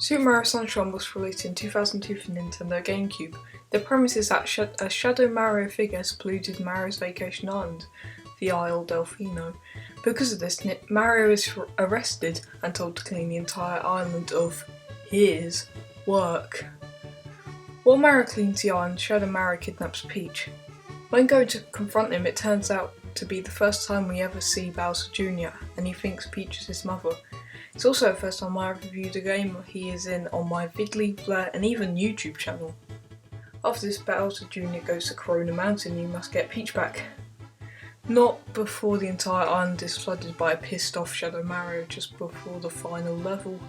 Super Mario Sunshine was released in 2002 for Nintendo GameCube. The premise is that a Shadow Mario figure has polluted Mario's vacation island, the Isle Delfino. Because of this, Mario is arrested and told to clean the entire island of his work. While Mario cleans the island, Shadow Mario kidnaps Peach. When going to confront him, it turns out to be the first time we ever see Bowser Jr., and he thinks Peach is his mother. It's also the first time I reviewed a game he is in on my Vidly, Blur and even YouTube channel. After this, Bowser Jr. goes to Corona Mountain and you must get Peach back. Not before the entire island is flooded by a pissed off Shadow Mario just before the final level.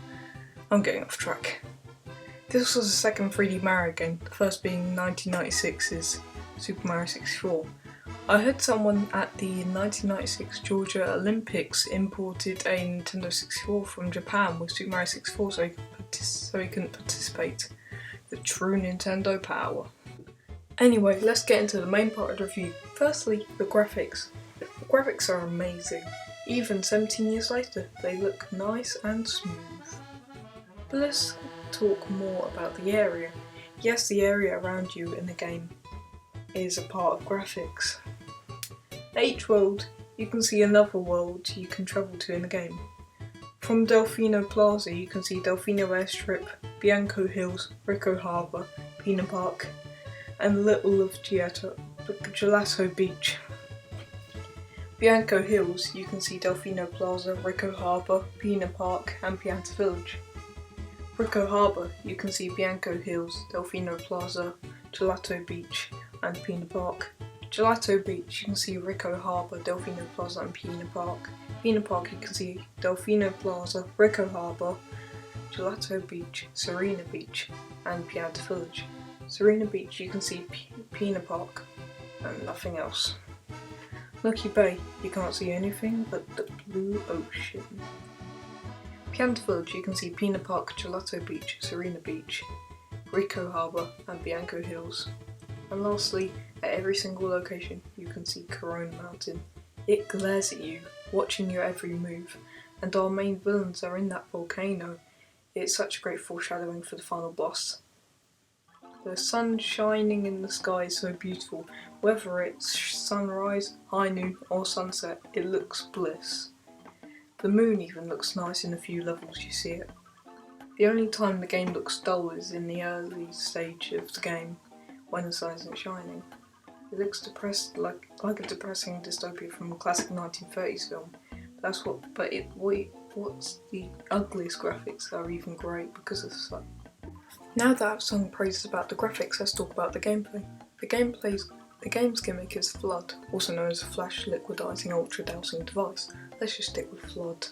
I'm getting off track. This was the second 3D Mario game, the first being 1996's Super Mario 64. I heard someone at the 1996 Georgia Olympics imported a Nintendo 64 from Japan with Super Mario 64 so he couldn't participate. The true Nintendo power. Anyway, let's get into the main part of the review. Firstly, the graphics. The graphics are amazing. Even 17 years later, they look nice and smooth. But let's talk more about the area. Yes, the area around you in the game is a part of graphics. At each world, you can see another world you can travel to in the game. From Delfino Plaza, you can see Delfino Airstrip, Bianco Hills, Rico Harbour, Pina Park, and Little of Gelato Beach. Bianco Hills, you can see Delfino Plaza, Rico Harbour, Pina Park, and Pianta Village. Rico Harbour, you can see Bianco Hills, Delfino Plaza, Gelato Beach, and Pina Park. Gelato Beach, you can see Rico Harbour, Delfino Plaza and Pina Park. Pina Park, you can see Delfino Plaza, Rico Harbour, Gelato Beach, Serena Beach and Pianta Village. Serena Beach, you can see Pina Park and nothing else. Lucky Bay, you can't see anything but the blue ocean. Pianta Village, you can see Pina Park, Gelato Beach, Serena Beach, Rico Harbour and Bianco Hills. And lastly, at every single location, you can see Corona Mountain. It glares at you, watching your every move, and our main villains are in that volcano. It's such a great foreshadowing for the final boss. The sun shining in the sky is so beautiful. Whether it's sunrise, high noon or sunset, it looks bliss. The moon even looks nice in a few levels you see it. The only time the game looks dull is in the early stage of the game, when the sun isn't shining. It looks depressed, like a depressing dystopia from a classic 1930s film. What's the ugliest graphics that are even great because of the sun. Now that I've sung praises about the graphics, let's talk about the gameplay. The game's gimmick is Flood, also known as a flash liquidizing ultra dousing device. Let's just stick with Flood.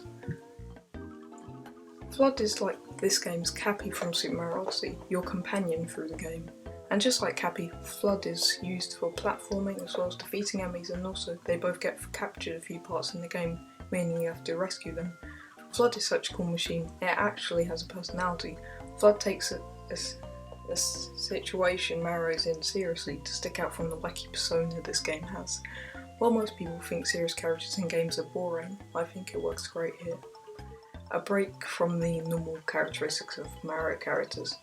Flood is like this game's Cappy from Super Mario Odyssey, your companion through the game. And just like Cappy, Flood is used for platforming as well as defeating enemies, and also they both get captured a few parts in the game, meaning you have to rescue them. Flood is such a cool machine, it actually has a personality. Flood takes a situation Mario's in seriously to stick out from the wacky persona this game has. While most people think serious characters in games are boring, I think it works great here. A break from the normal characteristics of Mario characters.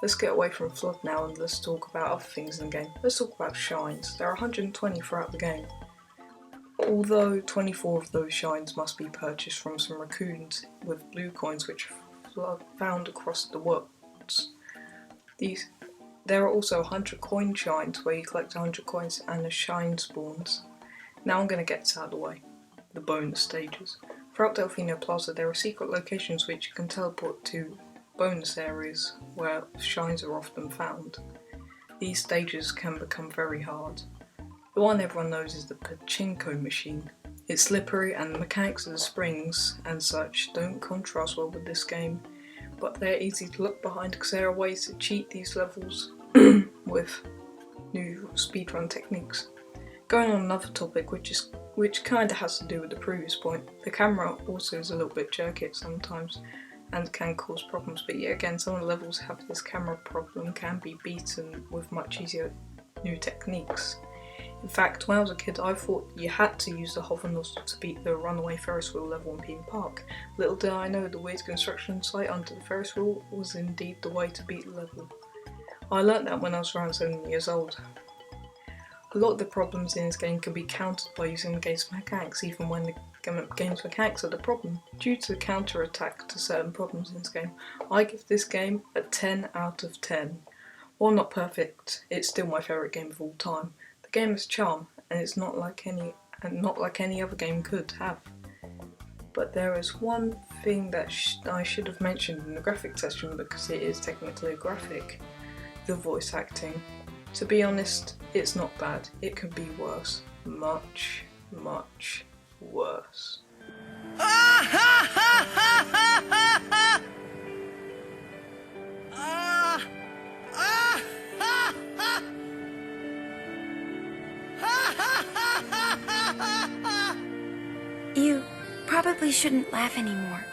Let's get away from Flood now and let's talk about other things in the game. Let's talk about shines. There are 120 throughout the game. Although 24 of those shines must be purchased from some raccoons with blue coins which are found across the worlds. There are also 100 coin shines where you collect 100 coins and a shine spawns. Now I'm going to get this out of the way. The bonus stages. Throughout Delfino Plaza there are secret locations which you can teleport to bonus areas where shines are often found. These stages can become very hard. The one everyone knows is the pachinko machine. It's slippery and the mechanics of the springs and such don't contrast well with this game, but they're easy to look behind because there are ways to cheat these levels with new speedrun techniques. Going on another topic which kinda has to do with the previous point, the camera also is a little bit jerky at sometimes and can cause problems, but yet again some of the levels have this camera problem can be beaten with much easier new techniques. In fact, when I was a kid, I thought you had to use the hover nozzle to beat the runaway Ferris wheel level in Peen Park. Little did I know the weird construction site under the Ferris wheel was indeed the way to beat the level. I learnt that when I was around 7 years old. A lot of the problems in this game can be countered by using the game's mechanics, even when the game's mechanics are the problem. Due to the counter-attack to certain problems in this game, I give this game a 10 out of 10. While not perfect, it's still my favourite game of all time. The game has charm, and it's not like any other game could have. But there is one thing that I should have mentioned in the graphic section because it is technically a graphic: the voice acting. To be honest, it's not bad. It could be worse. Much, much worse. You probably shouldn't laugh anymore.